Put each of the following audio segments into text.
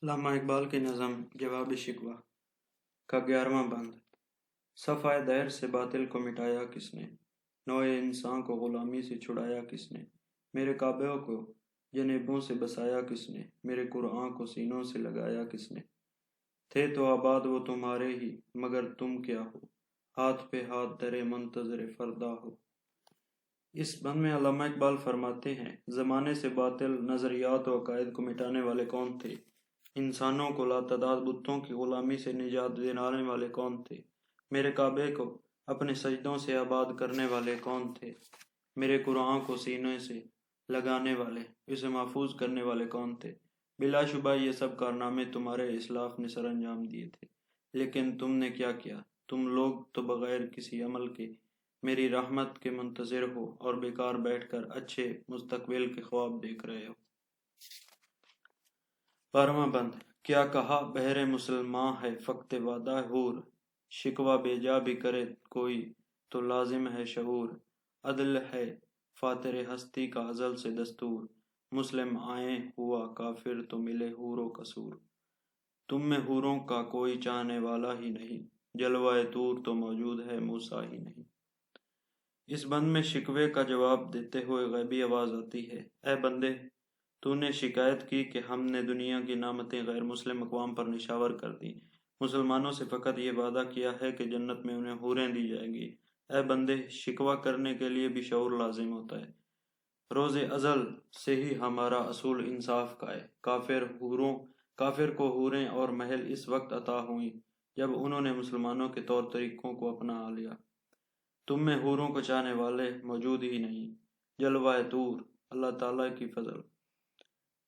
علامہ اقبال کی نظم جواب شکوہ کا 11واں بند۔ صفائے دہر سے باطل کو مٹایا کس نے، نوع انسان کو غلامی سے چھڑایا کس نے، میرے کعبہ کو جنیبوں سے بسایا کس نے، میرے قرآن کو سینوں سے لگایا کس نے۔ تھے تو آباد وہ تمہارے ہی، مگر تم کیا ہو، ہاتھ پہ ہاتھ دھرے منتظر فردا ہو۔ اس بند میں علامہ اقبال فرماتے ہیں، زمانے سے باطل نظریات و عقائد کو مٹانے والے کون تھے؟ انسانوں کو لاتعداد بتوں کی غلامی سے نجات دلانے والے کون تھے؟ میرے کعبے کو اپنے سجدوں سے آباد کرنے والے کون تھے؟ میرے قرآن کو سینے سے لگانے والے، اسے محفوظ کرنے والے کون تھے؟ بلا شبہ یہ سب کارنامے تمہارے اسلاف نے سر انجام دیے تھے، لیکن تم نے کیا کیا؟ تم لوگ تو بغیر کسی عمل کے میری رحمت کے منتظر ہو اور بیکار بیٹھ کر اچھے مستقبل کے خواب دیکھ رہے ہو۔ 12واں بند۔ کیا کہا بہر مسلماں ہے فقط وعدہ حور، شکوہ بے جا بھی کرے کوئی تو لازم ہے شعور، عدل ہے فاتر ہستی کا ازل سے دستور، مسلم آئیں ہوا کافر تو ملے حور و قصور، تم میں حوروں کا کوئی چاہنے والا ہی نہیں، جلوہ طور تو موجود ہے موسیٰ ہی نہیں۔ اس بند میں شکوے کا جواب دیتے ہوئے غیبی آواز آتی ہے، اے بندے، تو نے شکایت کی کہ ہم نے دنیا کی نعمتیں غیر مسلم اقوام پر نشاور کر دیں، مسلمانوں سے فقط یہ وعدہ کیا ہے کہ جنت میں انہیں حوریں دی جائیں گی۔ اے بندے، شکوہ کرنے کے لیے بھی شعور لازم ہوتا ہے۔ روز ازل سے ہی ہمارا اصول انصاف کا ہے، کافر کو حوریں اور محل اس وقت عطا ہوئیں جب انہوں نے مسلمانوں کے طور طریقوں کو اپنا لیا۔ تم میں حوروں کو چاہنے والے موجود ہی نہیں، جلوہ طور اللہ تعالیٰ کی فضل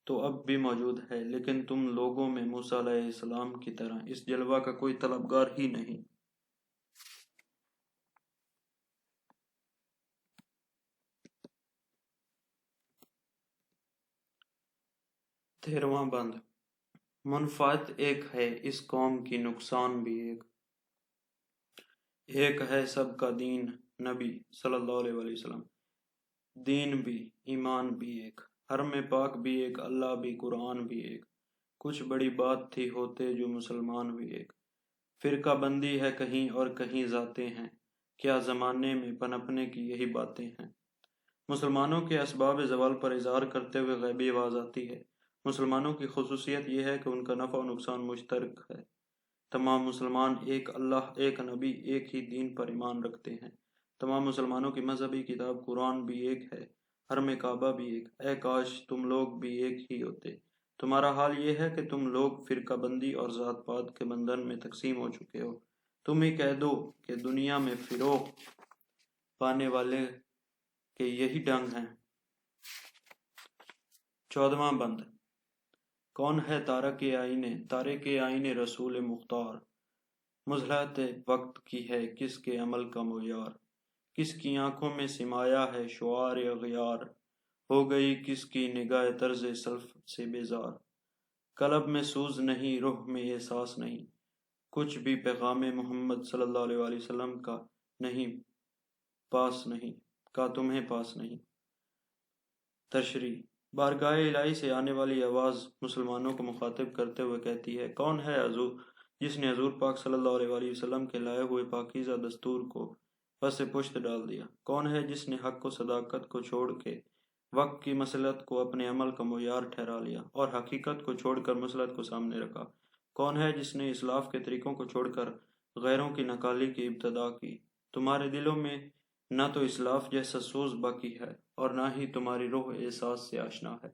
تو اب بھی موجود ہے، لیکن تم لوگوں میں موسیٰ علیہ السلام کی طرح اس جلوہ کا کوئی طلبگار ہی نہیں۔ 13واں بند۔ منفعت ایک ہے اس قوم کی، نقصان بھی ایک ہے سب کا دین، نبی صلی اللہ علیہ وسلم، دین بھی ایمان بھی ایک، حرم پاک بھی ایک، اللہ بھی، قرآن بھی ایک، کچھ بڑی بات تھی ہوتے جو مسلمان بھی ایک، فرقہ بندی ہے کہیں اور کہیں ذاتیں ہیں، کیا زمانے میں پنپنے کی یہی باتیں ہیں۔ مسلمانوں کے اسباب زوال پر اظہار کرتے ہوئے غیبی آواز آتی ہے، مسلمانوں کی خصوصیت یہ ہے کہ ان کا نفع و نقصان مشترک ہے، تمام مسلمان ایک اللہ، ایک نبی، ایک ہی دین پر ایمان رکھتے ہیں، تمام مسلمانوں کی مذہبی کتاب قرآن بھی ایک ہے، حرم کعبہ بھی ایک، اے کاش تم لوگ بھی ایک ہی ہوتے۔ تمہارا حال یہ ہے کہ تم لوگ فرقہ بندی اور ذات پات کے بندھن میں تقسیم ہو چکے ہو۔ تم ہی کہہ دو کہ دنیا میں فروغ پانے والے کے یہی ڈنگ ہیں۔ 14واں بند۔ کون ہے تارک آئین رسول مختار، مصلحت وقت کی ہے کس کے عمل کا معیار، کس کی آنکھوں میں سمایا ہے شعار اغیار، ہو گئی کس کی نگاہ طرز سلف سے بیزار، قلب میں سوز نہیں، روح میں احساس نہیں، کچھ بھی پیغام محمد صلی اللہ علیہ وسلم کا نہیں پاس نہیں، کا تمہیں پاس نہیں۔ تشریح۔ بارگاہ الہی سے آنے والی آواز مسلمانوں کو مخاطب کرتے ہوئے کہتی ہے، کون ہے حضور جس نے حضور پاک صلی اللہ علیہ وسلم کے لائے ہوئے پاکیزہ دستور کو پس پشت ڈال دیا؟ کون ہے جس نے حق و صداقت کو چھوڑ کے وقت کی مصلحت کو اپنے عمل کا معیار ٹھہرا لیا اور حقیقت کو چھوڑ کر مصلحت کو سامنے رکھا؟ کون ہے جس نے اسلاف کے طریقوں کو چھوڑ کر غیروں کی نکالی کی ابتدا کی؟ تمہارے دلوں میں نہ تو اسلاف جیسا سوز باقی ہے اور نہ ہی تمہاری روح احساس سے آشنا ہے،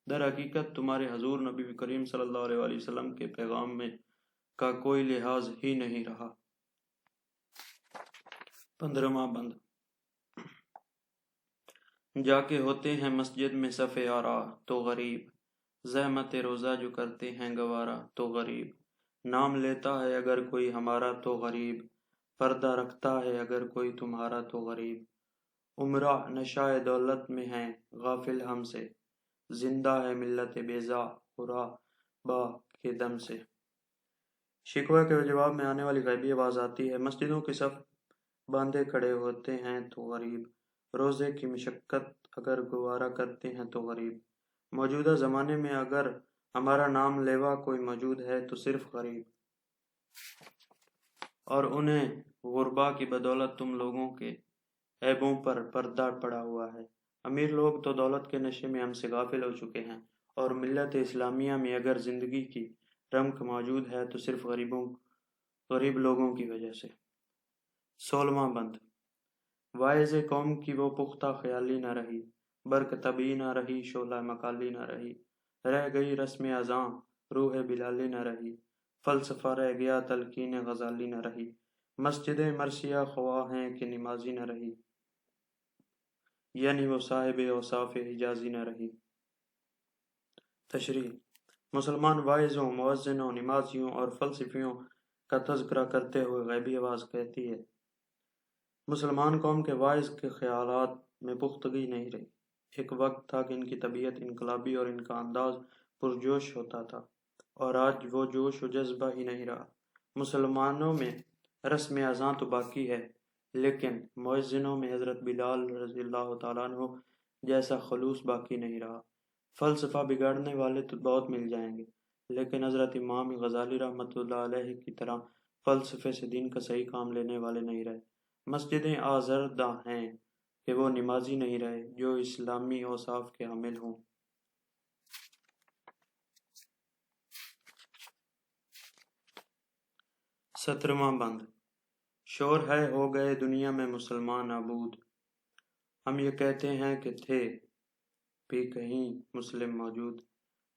در حقیقت تمہارے حضور نبی کریم صلی اللہ علیہ وسلم کے پیغام میں کا کوئی لحاظ ہی نہیں رہا۔ 15واں بند۔ جا کے ہوتے ہیں مسجد میں صف آرا تو غریب، زحمت روزہ جو کرتے ہیں گوارا تو غریب، نام لیتا ہے اگر کوئی ہمارا تو غریب، پردہ رکھتا ہے اگر کوئی تمہارا تو غریب، عمرہ نشائے دولت میں ہیں غافل ہم سے، زندہ ہے ملت بیزا قرابہ کے دم سے۔ شکوہ کے جواب میں آنے والی غیبی آواز آتی ہے، مسجدوں کے صف باندھے کھڑے ہوتے ہیں تو غریب، روزے کی مشقت اگر گوارا کرتے ہیں تو غریب، موجودہ زمانے میں اگر ہمارا نام لیوا کوئی موجود ہے تو صرف غریب، اور انہیں غربا کی بدولت تم لوگوں کے عیبوں پر پردہ پڑا ہوا ہے۔ امیر لوگ تو دولت کے نشے میں ہم سے غافل ہو چکے ہیں، اور ملت اسلامیہ میں اگر زندگی کی رمق موجود ہے تو صرف غریب لوگوں کی وجہ سے۔ 16واں بند۔ واعظ قوم کی وہ پختہ خیالی نہ رہی، برق طبعی نہ رہی، شعلہ مکالی نہ رہی، رہ گئی رسم اذاں، روح بلالی نہ رہی، فلسفہ رہ گیا، تلقین غزالی نہ رہی، مسجد مرثیہ خواہ ہیں کہ نمازی نہ رہی، یعنی وہ صاحب اوصاف حجازی نہ رہی۔ تشریح۔ مسلمان واعظوں، مؤذنوں، نمازیوں اور فلسفیوں کا تذکرہ کرتے ہوئے غیبی آواز کہتی ہے، مسلمان قوم کے واعظ کے خیالات میں پختگی نہیں رہی۔ ایک وقت تھا کہ ان کی طبیعت انقلابی اور ان کا انداز پرجوش ہوتا تھا، اور آج وہ جوش و جذبہ ہی نہیں رہا۔ مسلمانوں میں رسم اذاں تو باقی ہے، لیکن مؤذنوں میں حضرت بلال رضی اللہ تعالیٰ عنہ جیسا خلوص باقی نہیں رہا۔ فلسفہ بگاڑنے والے تو بہت مل جائیں گے، لیکن حضرت امام غزالی رحمۃ اللہ علیہ کی طرح فلسفے سے دین کا صحیح کام لینے والے نہیں رہے۔ مسجدیں آزردہ ہیں کہ وہ نمازی نہیں رہے جو اسلامی اوصاف کے حامل ہوں۔ 17واں بند۔ شور ہے ہو گئے دنیا میں مسلمان نابود، ہم یہ کہتے ہیں کہ تھے بھی کہیں مسلم موجود،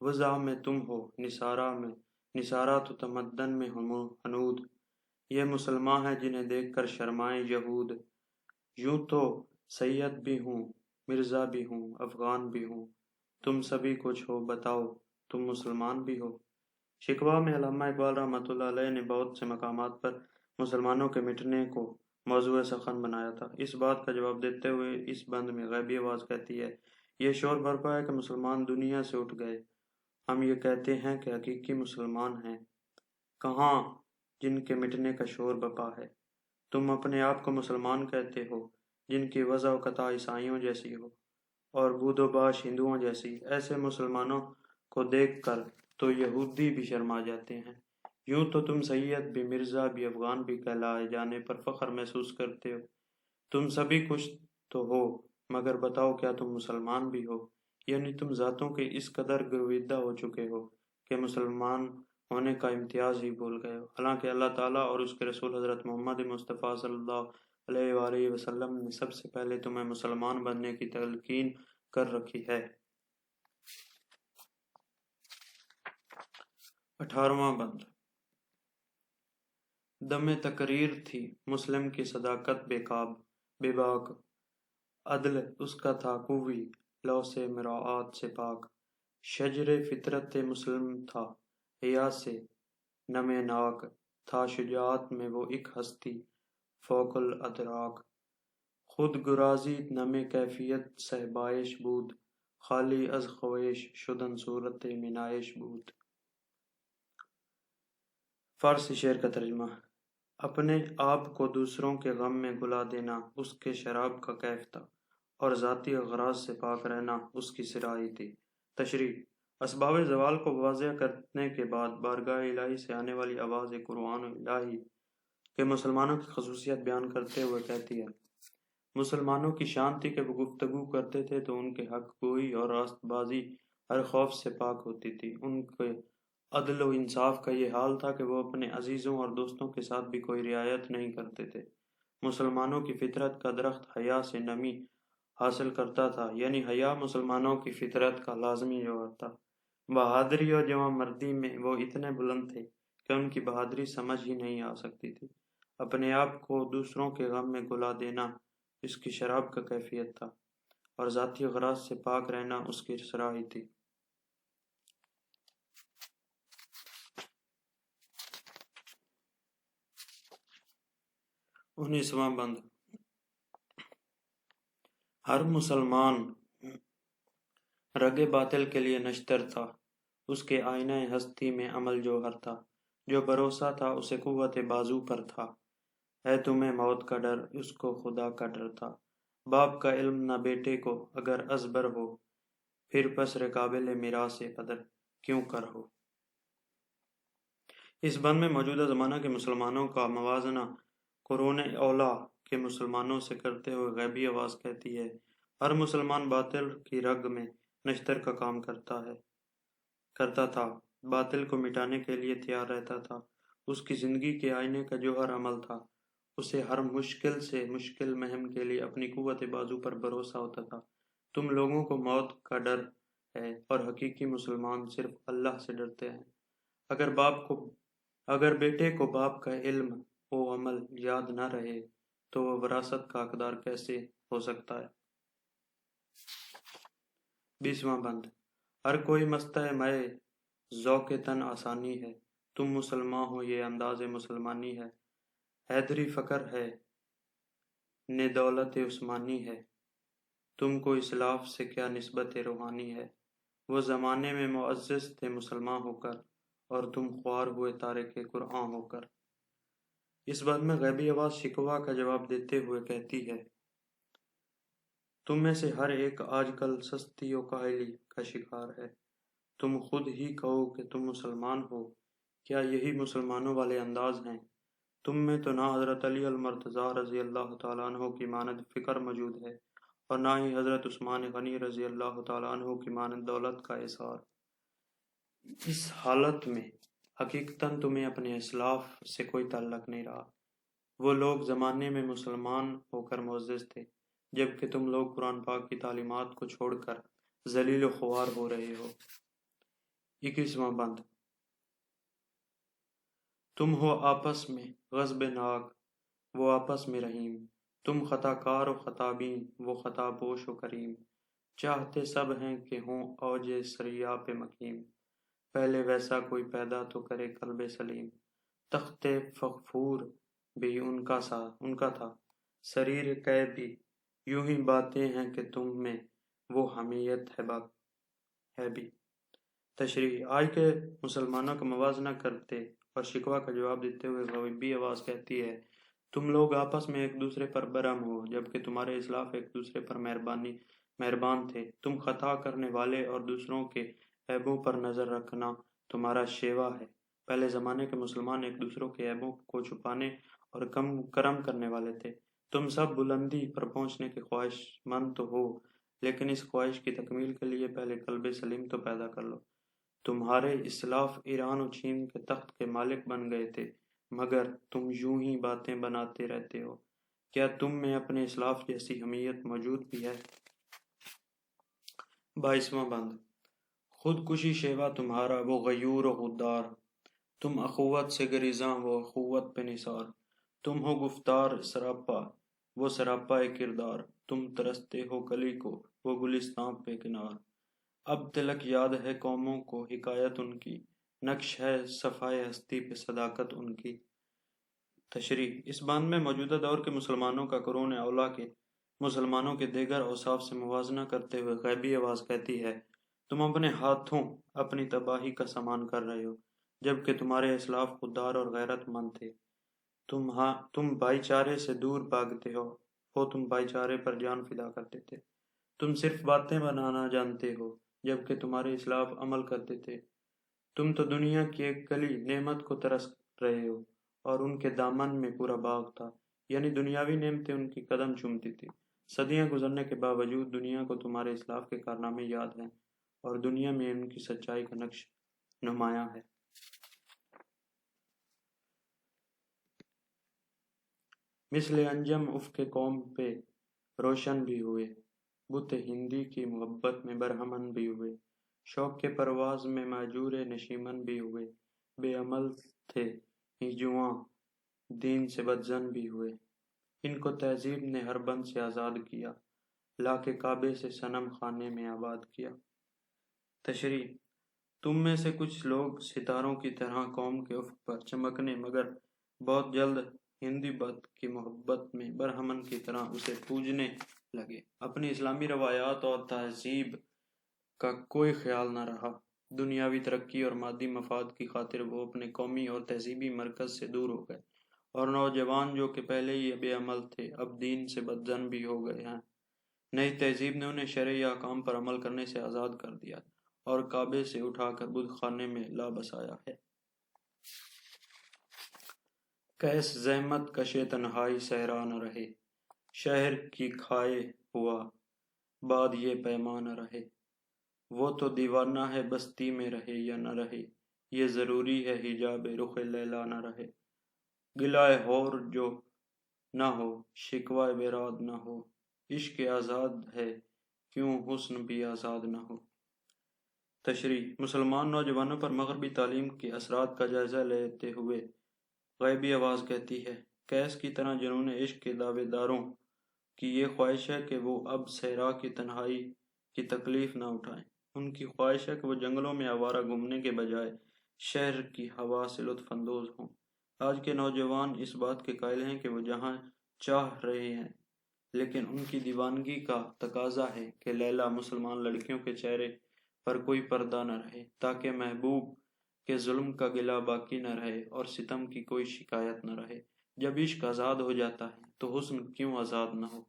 وضع میں تم ہو نثارا تو تمدن میں ہنود، یہ مسلمان ہیں جنہیں دیکھ کر شرمائیں یہود، یوں تو سید بھی ہوں، مرزا بھی ہوں، افغان بھی ہوں، تم سبھی کچھ ہو، بتاؤ تم مسلمان بھی ہو۔ شکوہ میں علامہ اقبال رحمۃ اللہ علیہ نے بہت سے مقامات پر مسلمانوں کے مٹنے کو موضوع سخن بنایا تھا۔ اس بات کا جواب دیتے ہوئے اس بند میں غیبی آواز کہتی ہے، یہ شور برپا ہے کہ مسلمان دنیا سے اٹھ گئے، ہم یہ کہتے ہیں کہ حقیقی مسلمان ہیں کہاں جن کے مٹنے کا شور بپا ہے۔ تم اپنے آپ کو مسلمان کہتے ہو جن کی وضع و قطع عیسائیوں جیسی ہو اور بود و باش ہندوؤں جیسی۔ ایسے مسلمانوں کو دیکھ کر تو یہودی بھی شرما جاتے ہیں۔ یوں تو تم سید بھی، مرزا بھی، افغان بھی کہلائے جانے پر فخر محسوس کرتے ہو، تم سبھی کچھ تو ہو، مگر بتاؤ کیا تم مسلمان بھی ہو؟ یعنی تم ذاتوں کے اس قدر گرویدہ ہو چکے ہو کہ مسلمان ہونے کا امتیاز ہی بھول گئے ہو، حالانکہ اللہ تعالیٰ اور اس کے رسول حضرت محمد مصطفیٰ صلی اللہ علیہ وآلہ وسلم نے سب سے پہلے تمہیں مسلمان بننے کی تلقین کر رکھی ہے۔ 18واں بند۔ دم تقریر تھی مسلم کی صداقت بے باک، عدل اس کا تھا قوی، لو سے مراعات سے پاک، شجر فطرت مسلم تھا، حیا سے نم ناک، تھا شجاعت میں وہ ایک ہستی فوق الادراک، خود گرازی نم کیفیت صحبائش بود، خالی از خویش شدن صورت منائش بود۔ فارسی شعر کا ترجمہ۔ اپنے آپ کو دوسروں کے غم میں گلا دینا اس کے شراب کا کیف تھا، اور ذاتی اغراض سے پاک رہنا اس کی صراحی تھی۔ تشریح۔ اسباب زوال کو واضح کرنے کے بعد بارگاہ الہی سے آنے والی آواز قرآن الہی کے مسلمانوں کی خصوصیت بیان کرتے ہوئے کہتی ہے، مسلمانوں کی شان تھی کہ وہ گفتگو کرتے تھے تو ان کے حق گوئی اور راست بازی ہر خوف سے پاک ہوتی تھی۔ ان کے عدل و انصاف کا یہ حال تھا کہ وہ اپنے عزیزوں اور دوستوں کے ساتھ بھی کوئی رعایت نہیں کرتے تھے۔ مسلمانوں کی فطرت کا درخت حیا سے نمی حاصل کرتا تھا، یعنی حیا مسلمانوں کی فطرت کا لازمی جوہر تھا۔ بہادری اور جواں مردی میں وہ اتنے بلند تھے کہ ان کی بہادری سمجھ ہی نہیں آ سکتی تھی۔ اپنے آپ کو دوسروں کے غم میں گلا دینا اس کی شراب کا کیفیت تھا، اور ذاتی اغراض سے پاک رہنا اس کی صراحی تھی۔ 19واں بند۔ ہر مسلمان رگ باطل کے لیے نشتر تھا، اس کے آئینہ ہستی میں عمل جوہر تھا، جو بھروسہ تھا اسے قوت بازو پر تھا، ہے تمہیں موت کا ڈر اس کو خدا کا ڈر تھا، باپ کا علم نہ بیٹے کو اگر ازبر ہو، پھر پس قابل میراث پدر، کیوں کر ہو۔ اس بند میں موجودہ زمانہ کے مسلمانوں کا موازنہ قرون اولا کے مسلمانوں سے کرتے ہوئے غیبی آواز کہتی ہے، ہر مسلمان باطل کی رگ میں نشتر کا کام کرتا تھا، باطل کو مٹانے کے لیے تیار رہتا تھا۔ اس کی زندگی کے آئینے کا جوہر عمل تھا، اسے ہر مشکل سے مشکل مہم کے لیے اپنی قوت بازو پر بھروسہ ہوتا تھا۔ تم لوگوں کو موت کا ڈر ہے اور حقیقی مسلمان صرف اللہ سے ڈرتے ہیں۔ اگر بیٹے کو باپ کا علم و عمل یاد نہ رہے تو وہ وراثت کا حقدار کیسے ہو سکتا ہے؟ 20واں بند۔ ہر کوئی مستہ مئے ذوق تن آسانی ہے، تم مسلمان ہو یہ انداز مسلمانی ہے۔ حیدری فقر ہے نے دولت عثمانی ہے، تم کو اسلاف سے کیا نسبت روحانی ہے۔ وہ زمانے میں معزز تھے مسلمان ہو کر، اور تم خوار ہوئے تارک قرآن ہو کر۔ اس بات میں غیبی آواز شکوہ کا جواب دیتے ہوئے کہتی ہے، تم میں سے ہر ایک آج کل سستی و کاہلی کا شکار ہے۔ تم خود ہی کہو کہ تم مسلمان ہو، کیا یہی مسلمانوں والے انداز ہیں؟ تم میں تو نہ حضرت علی المرتضیٰ رضی اللہ تعالیٰ عنہ کی مانند فکر موجود ہے، اور نہ ہی حضرت عثمان غنی رضی اللہ تعالیٰ عنہ کی مانند دولت کا اظہار۔ اس حالت میں حقیقتاً تمہیں اپنے اسلاف سے کوئی تعلق نہیں رہا۔ وہ لوگ زمانے میں مسلمان ہو کر معزز تھے، جبکہ تم لوگ قرآن پاک کی تعلیمات کو چھوڑ کر ذلیل و خوار ہو رہے ہو۔ 21واں بند۔ تم ہو آپس میں غضب ناک، وہ آپس میں رحیم، تم خطا کار و خطا بین، وہ خطا پوش و کریم، چاہتے سب ہیں کہ ہوں اوج ثریا پہ مقیم، پہلے ویسا کوئی پیدا تو کرے قلب سلیم، تخت فغفور بھی ان کا تھا، سریر قے بھی، یوں ہی باتیں ہیں کہ تم میں وہ حمیت ہے بھی۔ تشریح۔ آج کے مسلمانوں کا موازنہ کرتے اور شکوہ کا جواب دیتے ہوئے غیبی آواز کہتی ہے، تم لوگ آپس میں ایک دوسرے پر برہم ہو، جبکہ تمہارے اسلاف ایک دوسرے پر مہربان تھے۔ تم خطا کرنے والے اور دوسروں کے عیبوں پر نظر رکھنا تمہارا شیوا ہے۔ پہلے زمانے کے مسلمان ایک دوسروں کے عیبوں کو چھپانے اور کرم کرنے والے تھے۔ تم سب بلندی پر پہنچنے کے خواہش مند تو ہو، لیکن اس خواہش کی تکمیل کے لیے پہلے قلب سلیم تو پیدا کر لو۔ تمہارے اسلاف ایران و چین کے تخت کے مالک بن گئے تھے، مگر تم یوں ہی باتیں بناتے رہتے ہو۔ کیا تم میں اپنے اسلاف جیسی حمیت موجود بھی ہے؟ 22واں بند۔ خود کشی شیوا تمہارا وہ غیور و غدار، تم اخوت سے گریزاں وہ اخوت پہ نثار، تم ہو گفتار سراپا وہ سراپا کردار، تم ترستے ہو کلی کو وہ گلستاں پہ کنار، اب تلک یاد ہے قوموں کو حکایت ان کی، نقش ہے صفائے ہستی پہ صداقت ان کی۔ تشریح۔ اس بند میں موجودہ دور کے مسلمانوں کا قرون اولا کے مسلمانوں کے دیگر اوصاف سے موازنہ کرتے ہوئے غیبی آواز کہتی ہے، تم اپنے ہاتھوں اپنی تباہی کا سامان کر رہے ہو، جبکہ تمہارے اسلاف خوددار اور غیرت مند تھے۔ تم بھائی چارے سے دور بھاگتے ہو، تم بھائی چارے پر جان فدا کرتے تھے۔ تم صرف باتیں بنانا جانتے ہو، جبکہ تمہارے اسلاف عمل کرتے تھے۔ تم تو دنیا کی ایک کلی نعمت کو ترس رہے ہو، اور ان کے دامن میں پورا باغ تھا، یعنی دنیاوی نعمتیں ان کی قدم چومتی تھی۔ صدیاں گزرنے کے باوجود دنیا کو تمہارے اسلاف کے کارنامے یاد ہیں، اور دنیا میں ان کی سچائی کا نقش نمایاں ہے۔ مثل انجم افق قوم پہ روشن بھی ہوئے، بت ہندی کی محبت میں برہمن بھی ہوئے، شوق کے پرواز میں ماجور نشیمن بھی ہوئے، بے عمل تھے ہی جواں دین سے بدظن بھی ہوئے، ان کو تہذیب نے ہر بند سے آزاد کیا، لا کے کعبے سے صنم خانے میں آباد کیا۔ تشریح۔ تم میں سے کچھ لوگ ستاروں کی طرح قوم کے افق پر چمکنے مگر بہت جلد ہندی بت کی محبت میں برہمن کی طرح اسے پوجنے لگے۔ اپنی اسلامی روایات اور تہذیب کا کوئی خیال نہ رہا، دنیاوی ترقی اور مادی مفاد کی خاطر وہ اپنے قومی اور تہذیبی مرکز سے دور ہو گئے، اور نوجوان جو کہ پہلے ہی بے عمل تھے اب دین سے بدظن بھی ہو گئے ہیں۔ نئی تہذیب نے انہیں شرعی احکام پر عمل کرنے سے آزاد کر دیا، اور کعبے سے اٹھا کر بت خانے میں لا بسایا ہے۔ کیس زحمت کشے تنہائی صحرا نہ رہے، شہر کی کھائے ہوا بعد یہ پیماں نہ رہے۔ وہ تو دیوانہ ہے بستی میں رہے یا نہ رہے، یہ ضروری ہے حجاب رخ لیلا نہ رہے۔ گلائے ہور جو نہ ہو، شکوہ بیراد نہ ہو، عشق آزاد ہے کیوں حسن بھی آزاد نہ ہو۔ تشریح: مسلمان نوجوانوں پر مغربی تعلیم کے اثرات کا جائزہ لیتے ہوئے غیبی آواز کہتی ہے، کیس کی طرح جنون عشق کے دعوے داروں کی یہ خواہش ہے کہ وہ اب صحرا کی تنہائی کی تکلیف نہ اٹھائیں۔ ان کی خواہش ہے کہ وہ جنگلوں میں آوارہ گھومنے کے بجائے شہر کی ہوا سے لطف اندوز ہوں۔ آج کے نوجوان اس بات کے قائل ہیں کہ وہ جہاں چاہ رہے ہیں، لیکن ان کی دیوانگی کا تقاضا ہے کہ لیلا مسلمان لڑکیوں کے چہرے پر کوئی پردہ نہ رہے، تاکہ محبوب کے ظلم کا گلہ باقی نہ رہے اور ستم کی کوئی شکایت نہ رہے۔ جب عشق آزاد ہو جاتا ہے تو حسن کیوں آزاد نہ ہو۔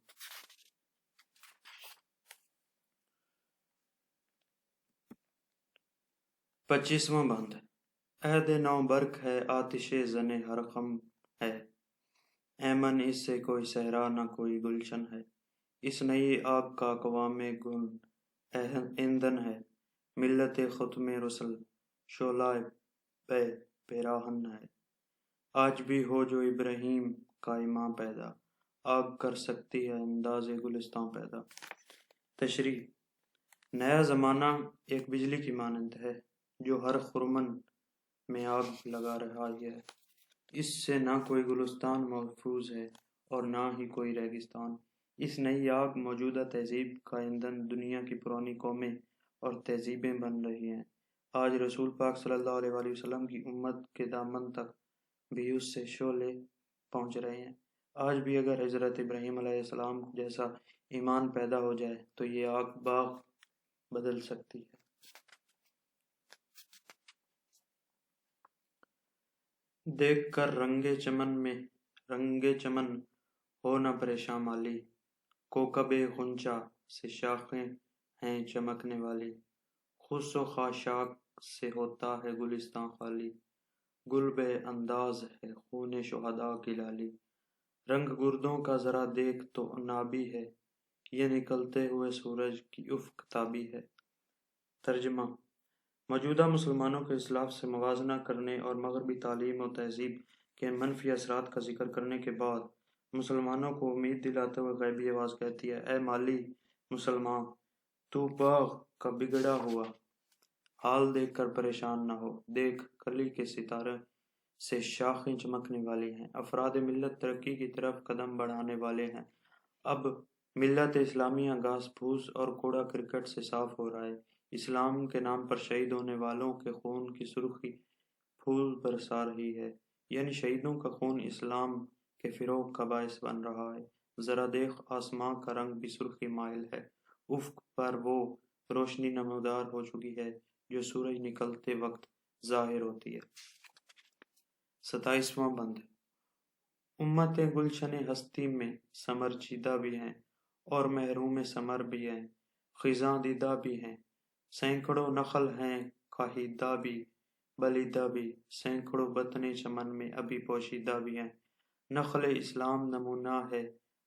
25واں بند۔ عہد نو برق ہے، آتش زن ہر خم ہے، ایمن اس سے کوئی صحرا نہ کوئی گلشن ہے۔ اس نئی آگ کا اقوام گل ایندھن ہے، ملت ختم رسل شعلہ پہ پیراہن ہے۔ آج بھی ہو جو ابراہیم کا امام پیدا، آگ کر سکتی ہے انداز گلستاں پیدا۔ تشریح: نیا زمانہ ایک بجلی کی مانند ہے جو ہر خرمن میں آگ لگا رہا ہے۔ اس سے نہ کوئی گلستان محفوظ ہے اور نہ ہی کوئی ریگستان۔ اس نئی آگ موجودہ تہذیب کا ایندھن دنیا کی پرانی قومیں اور تہذیبیں بن رہی ہیں۔ آج رسول پاک صلی اللہ علیہ وآلہ وسلم کی امت کے دامن تک بھی اس سے شعلے پہنچ رہے ہیں۔ آج بھی اگر حضرت ابراہیم علیہ السلام جیسا ایمان پیدا ہو جائے تو یہ آگ باغ بدل سکتی ہے۔ دیکھ کر رنگے چمن ہو نہ پریشاں مالی، کوکب غنچہ سے شاخیں ہیں چمکنے والی، خس و خاشاک سے ہوتا ہے گلستاں خالی، گل بے انداز ہے خون شہداء کی لالی، رنگ گردوں کا ذرا دیکھ تو نابی ہے، یہ نکلتے ہوئے سورج کی افق تابی ہے۔ ترجمہ: موجودہ مسلمانوں کے اسلاف سے موازنہ کرنے اور مغربی تعلیم و تہذیب کے منفی اثرات کا ذکر کرنے کے بعد مسلمانوں کو امید دلاتے ہوئے غیبی آواز کہتی ہے، اے مالی مسلمان، تو باغ کا بگڑا ہوا حال دیکھ کر پریشان نہ ہو، دیکھ کلی کے ستارے سے شاخیں چمکنے والی ہیں، افراد ملت ترقی کی طرف قدم بڑھانے والے ہیں۔ اب ملت اسلامیہ گھاس پھوس اور کوڑا کرکٹ سے صاف ہو رہا ہے، اسلام کے نام پر شہید ہونے والوں کے خون کی سرخی پھول برسا رہی ہے، یعنی شہیدوں کا خون اسلام کے فروغ کا باعث بن رہا ہے۔ ذرا دیکھ آسماں کا رنگ بھی سرخی مائل ہے، افق پر وہ روشنی نمودار ہو چکی ہے جو سورج نکلتے وقت ظاہر ہوتی ہے۔ 27واں بند۔ امت گلشن ہستی میں ثمر چیدہ بھی ہیں اور محروم ثمر بھی ہیں، خزاں دیدہ بھی ہیں، سینکڑوں نخل ہیں کاہیدہ بھی بلیدہ بھی، سینکڑوں بطن چمن میں ابھی پوشیدہ بھی ہیں۔ نخل اسلام نمونہ ہے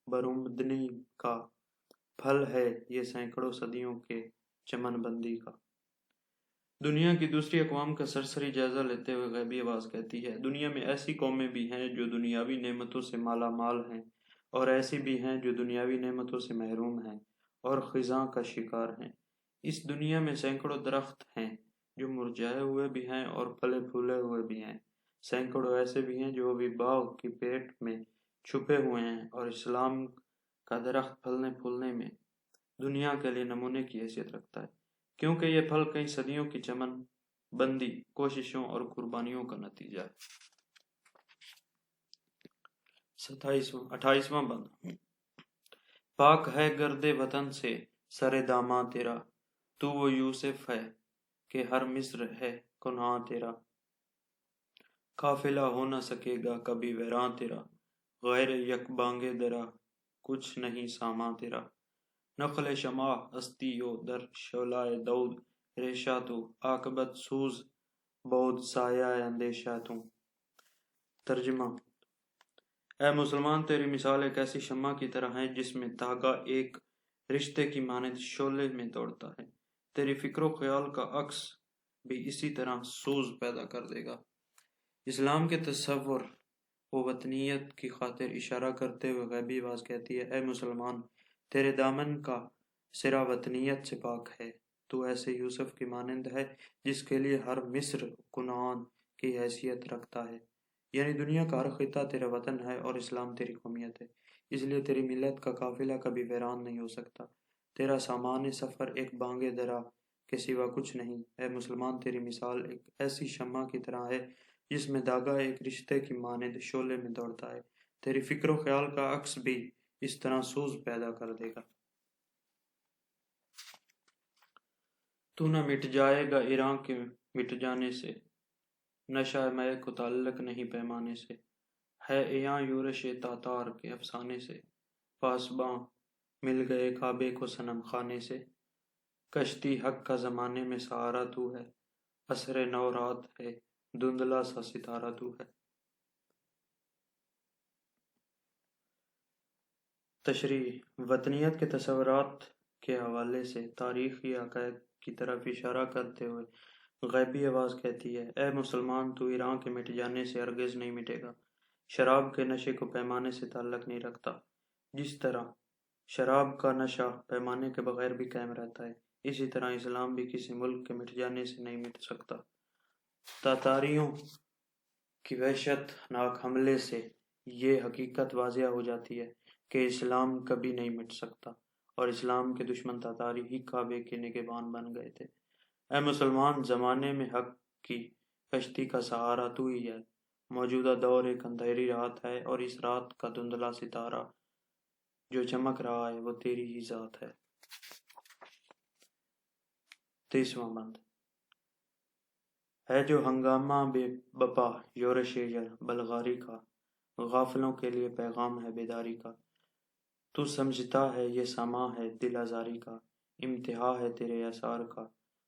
برآمدنی کا، پھل ہے یہ سینکڑوں صدیوں کے چمن بندی کا۔ دنیا کی دوسری اقوام کا سرسری جائزہ لیتے ہوئے غیبی آواز کہتی ہے، دنیا میں ایسی قومیں بھی ہیں جو دنیاوی نعمتوں سے مالا مال ہیں، اور ایسی بھی ہیں جو دنیاوی نعمتوں سے محروم ہیں اور خزاں کا شکار ہیں۔ اس دنیا میں سینکڑوں درخت ہیں جو مرجھائے ہوئے بھی ہیں اور پھلے پھولے ہوئے بھی ہیں، سینکڑوں ایسے بھی ہیں جو ابھی باغ کی پیٹ میں چھپے ہوئے ہیں، اور اسلام کا درخت پھلنے پھولنے میں دنیا کے لیے نمونے کی حیثیت رکھتا ہے، کیونکہ یہ پھل کئی صدیوں کی چمن بندی، کوششوں اور قربانیوں کا نتیجہ ہے۔ 28واں بند۔ پاک ہے گرد وطن سے سر داماں تیرا، تو وہ یوسف ہے کہ ہر مصر ہے کنعاں تیرا، قافلہ ہو نہ سکے گا کبھی ویراں تیرا، غیر یک بانگ درا کچھ نہیں ساماں تیرا، نخل شمع ہستی و در شعلہ دود ریشہ تو عاقبت سوز بود سایہ اندیشہ تو۔ ترجمہ: اے مسلمان، تیری مثال ایک ایسی شمع کی طرح ہے جس میں دھاگا ایک رشتے کی مانند شعلے میں دوڑتا ہے۔ تیری فکر و خیال کا عکس بھی اسی طرح سوز پیدا کر دے گا۔ اسلام کے تصور و وطنیت کی خاطر اشارہ کرتے ہوئے غیبی آواز کہتی ہے: اے مسلمان، تیرے دامن کا سرا وطنیت سے پاک ہے۔ تو ایسے یوسف کی مانند ہے جس کے لیے ہر مصر کنعان کی حیثیت رکھتا ہے، یعنی دنیا کا ہر خطہ تیرا وطن ہے اور اسلام تیری قومیت ہے، اس لیے تیری ملت کا قافلہ کبھی ویران نہیں ہو سکتا۔ تیرا سامان سفر ایک بانگ درا کے سوا کچھ نہیں۔ اے مسلمان، تیری مثال ایک ایسی شمع کی طرح ہے جس میں دھاگا ایک رشتے کی مانند شعلے میں دوڑتا ہے۔ تیری فکر و خیال کا عکس بھی اس طرح سوز پیدا کر دے گا۔ تو نہ مٹ جائے گا ایراں کے مٹ جانے سے، نشہ میں کو تعلق نہیں پیمانے سے، ہے ایاں یورش تاتار کے افسانے سے، پاسباں مل گئے کعبے کو صنم خانے سے، کشتی حق کا زمانے میں سہارا تو ہے، عصر نو رات ہے دھندلا سا ستارہ تو ہے۔ تشریح: وطنیت کے تصورات کے حوالے سے تاریخی حقائق کی طرف اشارہ کرتے ہوئے غیبی آواز کہتی ہے: اے مسلمان، تو ایران کے مٹ جانے سے ہرگز نہیں مٹے گا۔ شراب کے نشے کو پیمانے سے تعلق نہیں رکھتا۔ جس طرح شراب کا نشہ پیمانے کے بغیر بھی قائم رہتا ہے، اسی طرح اسلام بھی کسی ملک کے مٹ جانے سے نہیں مٹ سکتا۔ تاتاریوں کی وحشت ناک حملے سے یہ حقیقت واضح ہو جاتی ہے کہ اسلام کبھی نہیں مٹ سکتا، اور اسلام کے دشمن تاتاری ہی کعبے کے نگہبان بن گئے تھے۔ اے مسلمان، زمانے میں حق کی کشتی کا سہارا تو ہی ہے۔ موجودہ دور ایک اندھیری رات ہے، اور اس رات کا دھندلا ستارہ جو چمک رہا ہے وہ تیری ہی ذات ہے۔ 30واں بند: ہے جو ہنگامہ بے بپا یورش بلغاری کا، غافلوں کے لیے پیغام ہے بیداری کا۔ تو سمجھتا ہے یہ سماں ہے دل آزاری کا، امتحاں ہے تیرے اثار کا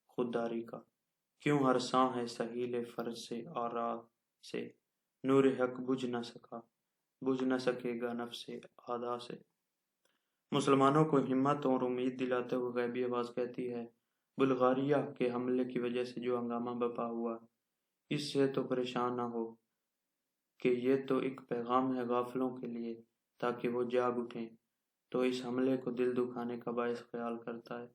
خودداری کا۔ کیوں ہر ساں ہے سہیل فرض سے آرا سے، نور حق بجھ نہ سکے گا نفس آدھا سے۔ مسلمانوں کو ہمت اور امید دلاتے ہوئے غیبی آواز کہتی ہے: بلغاریہ کے حملے کی وجہ سے جو ہنگامہ برپا ہوا، اس سے تو پریشان نہ ہو کہ یہ تو ایک پیغام ہے غافلوں کے لیے تاکہ وہ جاگ اٹھیں، تو اس حملے کو دل دکھانے کا باعث خیال کرتا ہے۔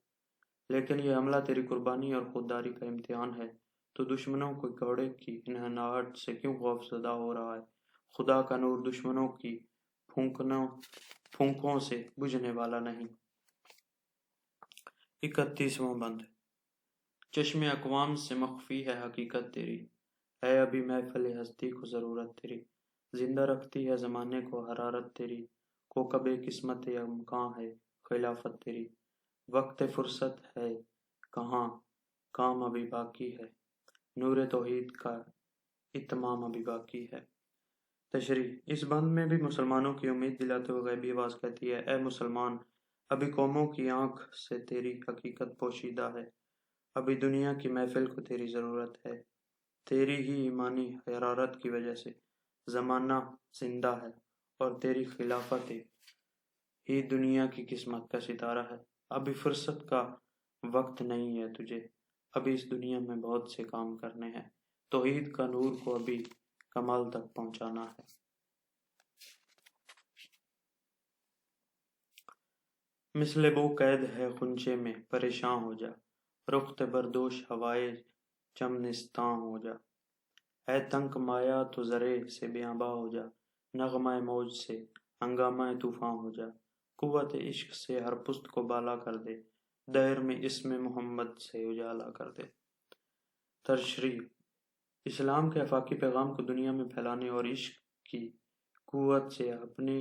لیکن یہ حملہ تیری قربانی اور خودداری کا امتحان ہے۔ تو دشمنوں کے گھوڑے کی انہناہٹ سے کیوں خوف زدہ ہو رہا ہے؟ خدا کا نور دشمنوں کی پھونکوں سے بجھنے والا نہیں۔ 31واں بند: چشم اقوام سے مخفی ہے حقیقت تیری، ہے ابھی محفل ہستی کو ضرورت تیری۔ زندہ رکھتی ہے زمانے کو حرارت تیری، کوکب قسمت امکاں ہے خلافت تیری۔ وقت فرصت ہے کہاں، کام ابھی باقی ہے، نور توحید کا اتمام ابھی باقی ہے۔ تشریح: اس بند میں بھی مسلمانوں کی امید دلاتے ہوئے غیبی آواز کہتی ہے: اے مسلمان، ابھی قوموں کی آنکھ سے تیری حقیقت پوشیدہ ہے، ابھی دنیا کی محفل کو تیری ضرورت ہے۔ تیری ہی ایمانی حرارت کی وجہ سے زمانہ زندہ ہے، اور تیری خلافت ہی دنیا کی قسمت کا ستارہ ہے۔ ابھی فرصت کا وقت نہیں ہے تجھے، ابھی اس دنیا میں بہت سے کام کرنے ہیں، توحید کا نور کو ابھی کمال تک پہنچانا ہے۔ مثل بو قید ہے غنچے میں پریشاں ہو جا، رخت بردوش ہوائے چمنستاں ہو جا۔ ہے تنک مایا تو ذرے سے بیاباں ہو جا، نغمہ موج سے ہنگامہ طوفاں ہو جا۔ قوت عشق سے ہر پست کو بالا کر دے، دہر میں اسم محمد سے اجالا کر دے۔ تشریح: اسلام کے آفاقی پیغام کو دنیا میں پھیلانے اور عشق کی قوت سے اپنی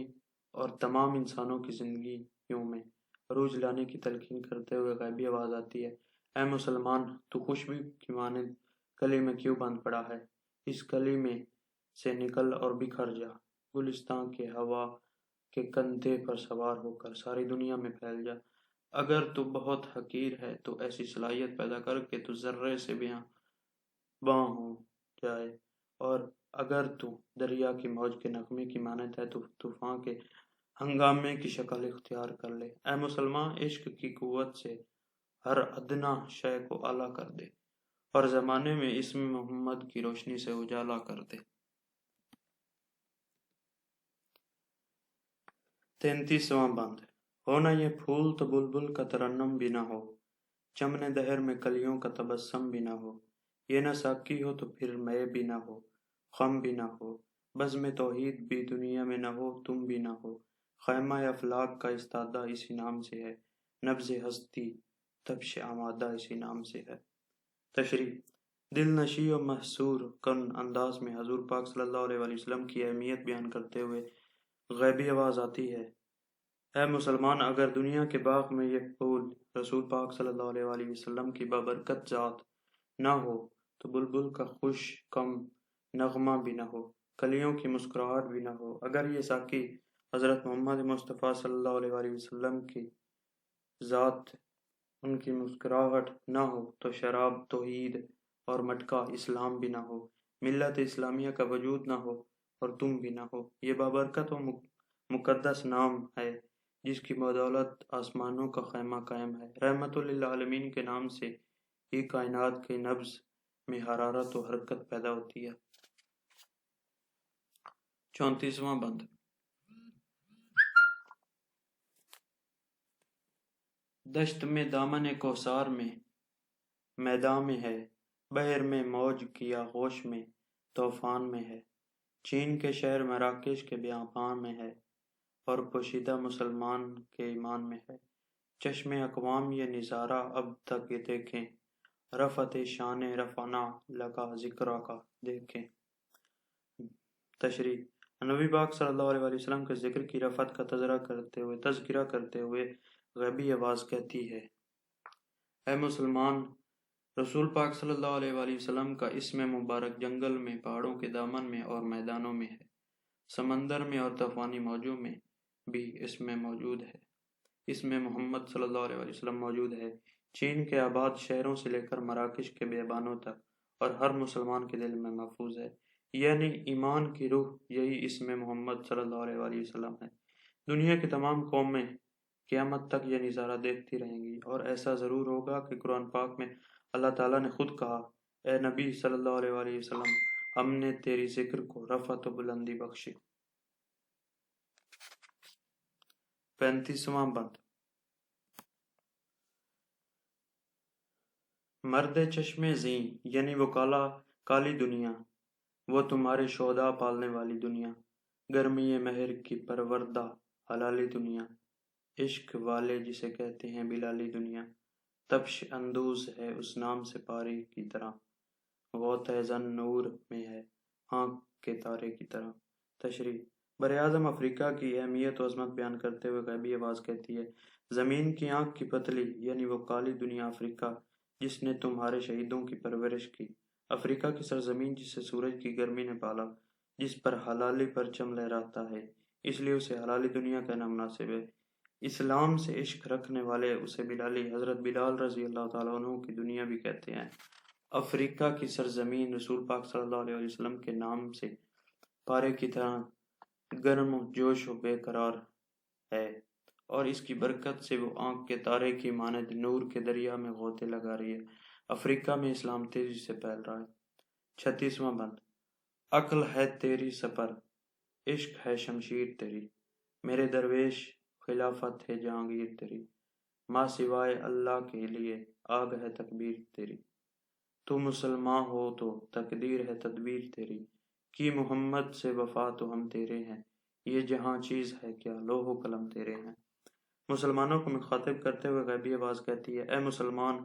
اور تمام انسانوں کی زندگیوں میں عروج لانے کی تلقین کرتے ہوئے غیبی آواز آتی ہے: اے مسلمان، تو خوشبو کی مانند کلی میں کیوں بند پڑا ہے؟ اس کلی میں سے نکل اور بکھر جا، گلستاں کے ہوا کے کندھے پر سوار ہو کر ساری دنیا میں پھیل جا۔ اگر تو بہت حقیر ہے تو ایسی صلاحیت پیدا کر کہ تو ذرے سے بھی باں ہو جائے، اور اگر تو دریا کی موج کے نغمے کی مانند ہے تو طوفان کے ہنگامے کی شکل اختیار کر لے۔ اے مسلمان، عشق کی قوت سے ہر ادنا شے کو اعلیٰ کر دے اور زمانے میں اسم محمد کی روشنی سے اجالا کر دے۔ 33واں بند۔ ہونا یہ پھول تو بلبل کا ترنم بھی نہ ہو، چمن دہر میں کلیوں کا تبسم بھی نہ ہو، یہ نہ ساقی ہو تو پھر مے بھی نہ ہو، خم بھی نہ ہو، بزم توحید بھی دنیا میں نہ ہو، تم بھی نہ ہو، خیمہ افلاک کا استادہ اسی نام سے ہے، نبض ہستی تپش آمادہ اسی نام سے ہے۔ تشریح۔ دل نشی و محصور کن انداز میں حضور پاک صلی اللہ علیہ وآلہ وسلم کی اہمیت بیان کرتے ہوئے غیبی آواز آتی ہے، اے مسلمان، اگر دنیا کے باغ میں یہ پھول رسول پاک صلی اللہ علیہ وآلہ وسلم کی بابرکت ذات نہ ہو تو بلبل کا خوش کم نغمہ بھی نہ ہو، کلیوں کی مسکراہٹ بھی نہ ہو، اگر یہ ساقی حضرت محمد مصطفیٰ صلی اللہ علیہ وآلہ وسلم کی ذات، ان کی مسکراہٹ نہ ہو تو شراب توحید اور مٹکا اسلام بھی نہ ہو، ملت اسلامیہ کا وجود نہ ہو اور تم بھی نہ ہو۔ یہ بابرکت و مقدس نام ہے جس کی بدولت آسمانوں کا خیمہ قائم ہے۔ رحمت للعالمین کے نام سے ہی کائنات کے نبض میں حرارت و حرکت پیدا ہوتی ہے۔ 34واں بند۔ دشت میں دامن کوثر میں میدان میں ہے، بحر میں موج کی آغوش میں طوفان میں ہے، چین کے شہر مراکش کے بیابان میں ہے اور پوشیدہ مسلمان کے ایمان میں ہے، چشم اقوام یہ نظارہ اب تک یہ دیکھیں، رفعت شان رفعنا لگا ذکرہ کا دیکھیں۔ تشریح۔ نبی پاک صلی اللہ علیہ وسلم کے ذکر کی رفعت کا تذکرہ کرتے ہوئے غیبی آواز کہتی ہے، اے مسلمان، رسول پاک صلی اللہ علیہ وآلہ وسلم کا اسم مبارک جنگل میں، پہاڑوں کے دامن میں اور میدانوں میں ہے، سمندر میں اور طوفانی موجوں میں بھی اس میں موجود ہے، اس میں محمد صلی اللہ علیہ وآلہ وسلم موجود ہے، چین کے آباد شہروں سے لے کر مراکش کے بیابانوں تک اور ہر مسلمان کے دل میں محفوظ ہے، یعنی ایمان کی روح یہی اس میں محمد صلی اللہ علیہ وآلہ وسلم ہے۔ دنیا کی تمام قومیں قیامت تک یہ نظارہ دیکھتی رہیں گی، اور ایسا ضرور ہوگا کہ قرآن پاک میں اللہ تعالیٰ نے خود کہا، اے نبی صلی اللہ علیہ وآلہ وسلم، ہم نے تیری ذکر کو رفعت و بلندی بخشی۔ 35واں بند۔ مرد چشم زیں یعنی وہ کالی دنیا، وہ تمہارے شہداء پالنے والی دنیا، گرمی مہر کی پروردہ حلالی دنیا، عشق والے جسے کہتے ہیں بلالی دنیا، تپش اندوز ہے اس نام سے پاری کی طرح، غوطہ زن نور میں ہے آنکھ کے تارے کی طرح۔ تشریح۔ براعظم افریقہ کی اہمیت و عظمت بیان کرتے ہوئے غیبی آواز کہتی ہے، زمین کی آنکھ کی پتلی یعنی وہ کالی دنیا افریقہ جس نے تمہارے شہیدوں کی پرورش کی، افریقہ کی سرزمین جسے سورج کی گرمی نے پالا، جس پر حلالی پرچم لہراتا ہے، اس لیے اسے حلالی دنیا کہنا مناسب ہے۔ اسلام سے عشق رکھنے والے اسے بلالی، حضرت بلال رضی اللہ تعالیٰ عنہ کی دنیا بھی کہتے ہیں۔ افریقہ کی سرزمین رسول پاک صلی اللہ علیہ وسلم کے نام سے پارے کی طرح گرم و جوش و بے قرار ہے، اور اس کی برکت سے وہ آنکھ کے تارے کی مانند نور کے دریا میں غوطے لگا رہی ہے۔ افریقہ میں اسلام تیزی سے پھیل رہا ہے۔ 36واں بند۔ عقل ہے تیری سپر، عشق ہے شمشیر تیری، میرے درویش خلافت ہے جہانگیر تیری، ماں سوائے اللہ کے لیے آگ ہے تکبیر تیری، تو مسلمان ہو تو تقدیر ہے تدبیر تیری، کی محمد سے وفا تو ہم تیرے ہیں، یہ جہاں چیز ہے کیا لوح و قلم تیرے ہیں۔ مسلمانوں کو مخاطب کرتے ہوئے غیبی آواز کہتی ہے، اے مسلمان،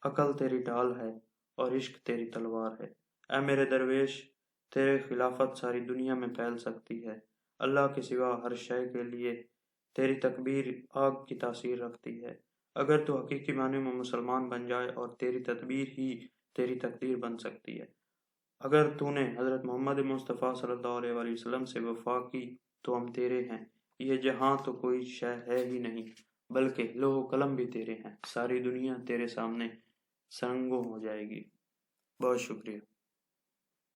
عقل تیری ڈھال ہے اور عشق تیری تلوار ہے، اے میرے درویش، تیرے خلافت ساری دنیا میں پھیل سکتی ہے، اللہ کے سوا ہر شے کے لیے تیری تکبیر آگ کی تاثیر رکھتی ہے، اگر تو حقیقی معنی میں مسلمان بن جائے اور تیری تدبیر ہی تیری تقدیر بن سکتی ہے، اگر تو نے حضرت محمد مصطفیٰ صلی اللہ علیہ وآلہ وسلم سے وفا کی تو ہم تیرے ہیں، یہ جہاں تو کوئی شے ہے ہی نہیں بلکہ لوح و قلم بھی تیرے ہیں، ساری دنیا تیرے سامنے سرنگوں ہو جائے گی۔ بہت شکریہ۔